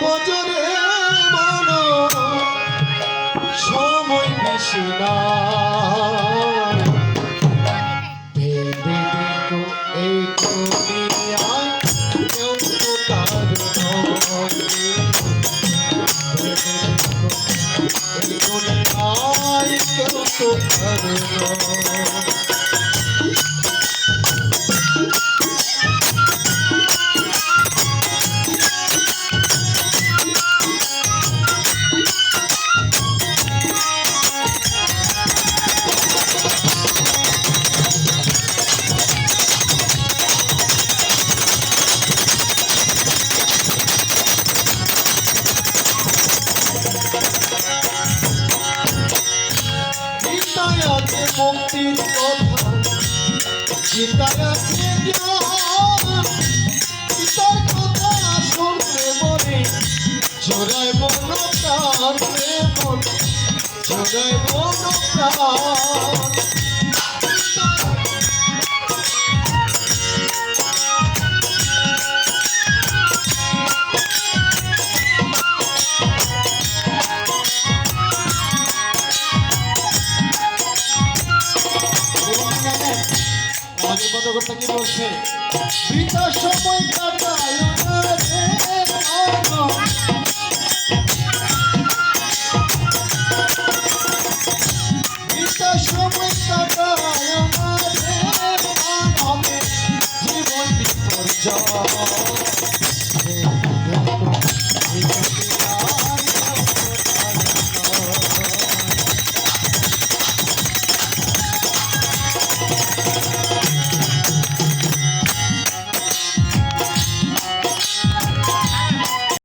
বজরে মানো সময় বেশি না ভেবে দেখো এই দুনিয়ায় কেউ তো তার নয় ভেবে দেখো এই দুনিয়ায় কেউ তো তার নয় মুক্তির কথা চিন্তায় আছে গীতার কথা শুনলে মনে জোড়ায় মন প্রাণ মন জোড়ায় মন প্রাণ কি বলছে বিকাশ সময়